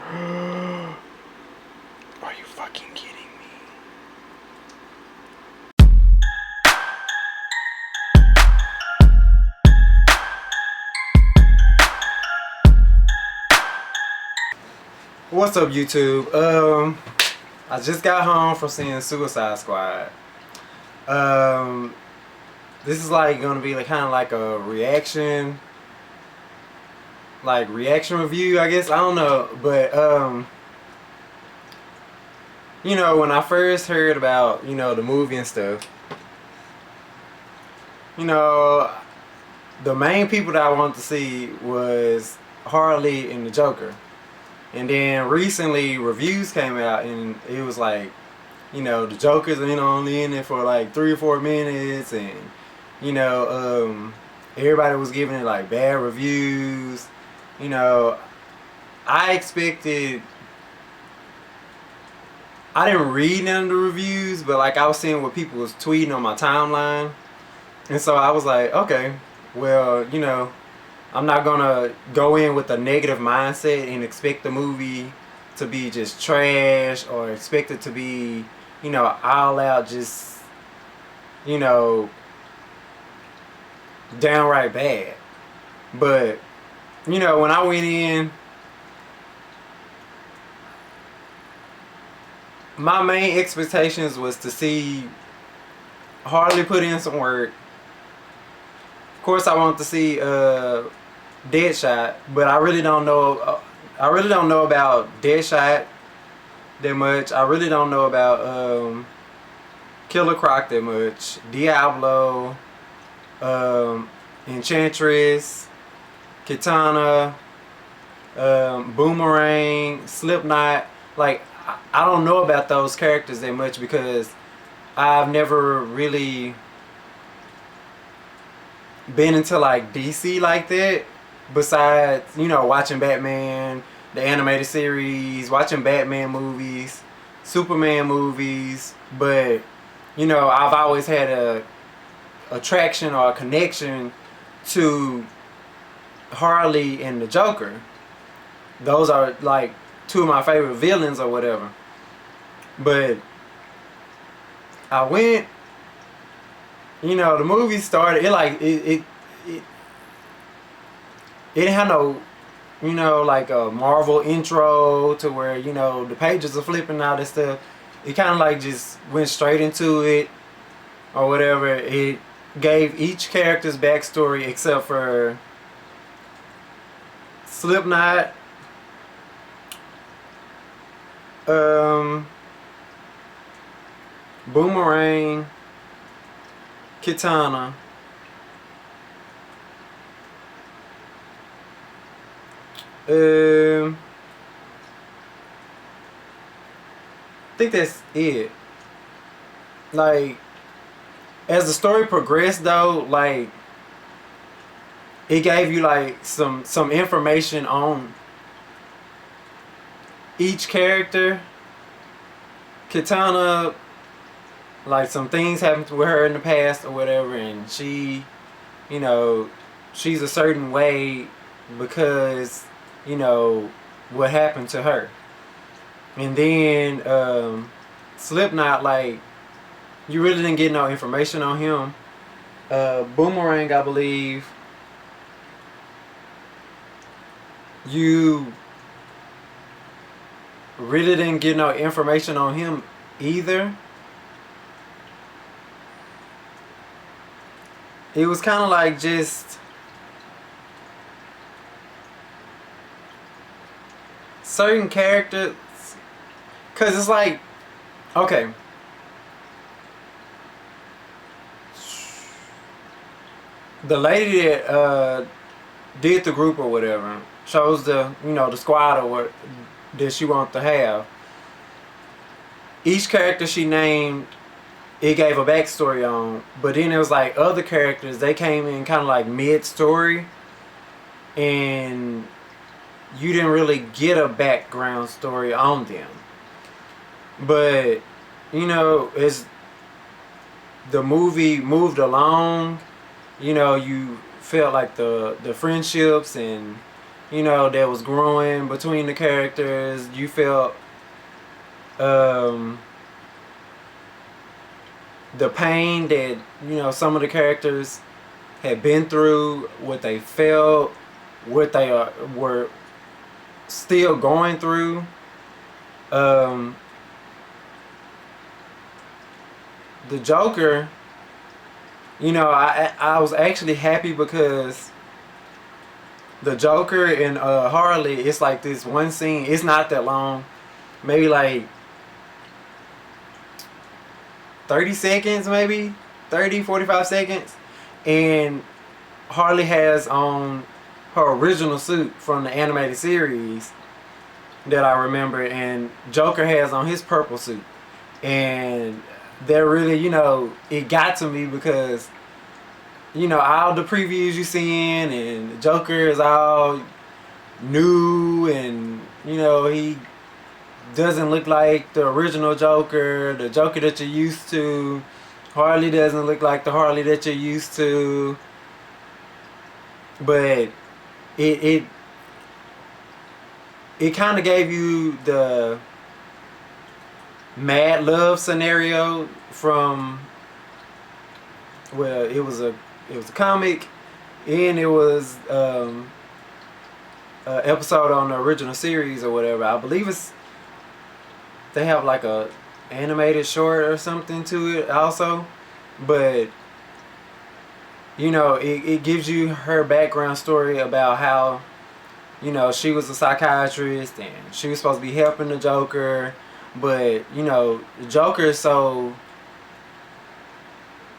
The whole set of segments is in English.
Are you fucking kidding me? What's up, YouTube? I just got home from seeing Suicide Squad. This is like gonna be like kind of like a reaction review, I guess. I don't know, but you know, when I first heard about, you know, the movie and stuff, you know, the main people that I wanted to see was Harley and the Joker. And then recently reviews came out and it was like, you know, the Joker's, you know, only in it for like 3 or 4 minutes, and you know, everybody was giving it like bad reviews. You know, I didn't read none of the reviews, but like I was seeing what people was tweeting on my timeline, and so I was like, okay, well, you know, I'm not gonna go in with a negative mindset and expect the movie to be just trash, or expect it to be, you know, all out just, you know, downright bad. But, you know, when I went in, my main expectations was to see Harley put in some work. Of course, I wanted to see Deadshot, but I really don't know. I really don't know about Deadshot that much. I really don't know about Killer Croc that much. Diablo, Enchantress, Kitana, Boomerang, Slipknot. Like, I don't know about those characters that much because I've never really been into like DC like that. Besides, you know, watching Batman, the animated series, watching Batman movies, Superman movies. But, you know, I've always had a attraction or a connection to Harley and the Joker. Those are like two of my favorite villains or whatever. But I went, you know, the movie started, it didn't have no, you know, like a Marvel intro to where, you know, the pages are flipping out and stuff. It kind of like just went straight into it or whatever. It gave each character's backstory except for Slipknot, Boomerang, Kitana, I think that's it. Like, as the story progressed though, like, it gave you like some information on each character. Kitana, like, some things happened to her in the past or whatever, and she, you know, she's a certain way because, you know, what happened to her. And then Slipknot, like, you really didn't get no information on him. Boomerang, I believe, you really didn't get no information on him either. It was kind of like just certain characters, because it's like, okay, the lady that did the group or whatever chose the, you know, the squad or what that she wanted to have. Each character she named, it gave a backstory on, but then it was like other characters, they came in kind of like mid-story, and you didn't really get a background story on them. But, you know, as the movie moved along, you know, you felt like the friendships and, you know, that was growing between the characters. You felt um, the pain that, you know, some of the characters had been through, what they felt, what they were still going through. Um, the Joker, you know, I was actually happy because the Joker and Harley, it's like this one scene. It's not that long, maybe like 30 seconds, maybe 30-45 seconds, and Harley has on her original suit from the animated series that I remember, and Joker has on his purple suit. And that really, you know, it got to me because, you know, all the previews you seen, and Joker is all new, and, you know, he doesn't look like the original Joker, the Joker that you're used to. Harley doesn't look like the Harley that you're used to. But it it kind of gave you the Mad Love scenario from, well, it was a comic, and it was an episode on the original series or whatever. I believe they have like a animated short or something to it also, but you know, it gives you her background story about how, you know, she was a psychiatrist and she was supposed to be helping the Joker, but, you know, the Joker is so,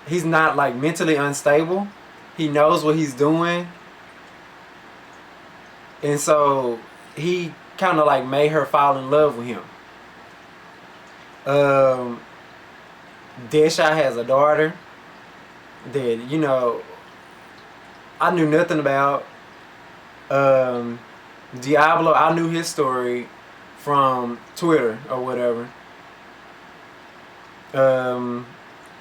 he's not like mentally unstable. He knows what he's doing. And so he kind of like made her fall in love with him. Deadshot has a daughter that, you know, I knew nothing about. Diablo, I knew his story from Twitter or whatever.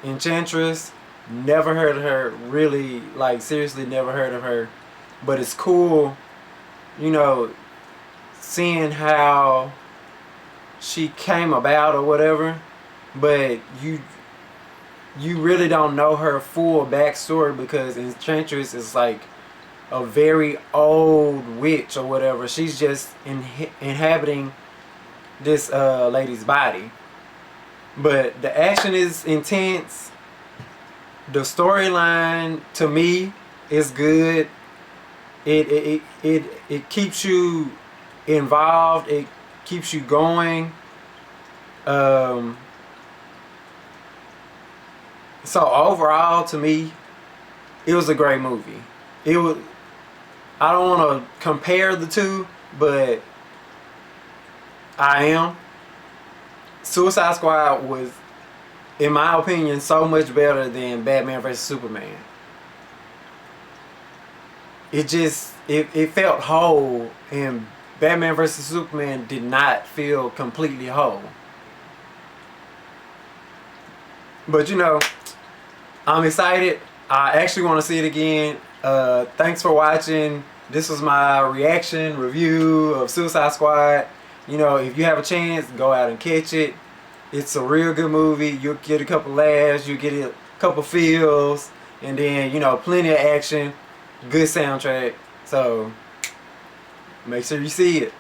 Enchantress, never heard of her, really, like, seriously never heard of her. But it's cool, you know, seeing how she came about or whatever. But you really don't know her full backstory, because Enchantress is like a very old witch or whatever. She's just inhabiting this lady's body. But the action is intense. The storyline, to me, is good. It keeps you involved. It keeps you going. So overall, to me, it was a great movie. It was. I don't want to compare the two, but I am. Suicide Squad was, in my opinion, so much better than Batman vs Superman. It felt whole, and Batman vs Superman did not feel completely whole. But you know, I'm excited. I actually want to see it again. Thanks for watching. This was my reaction review of Suicide Squad. You know, if you have a chance, go out and catch it. It's a real good movie. You'll get a couple laughs, you'll get a couple feels, and then, you know, plenty of action, good soundtrack. So make sure you see it.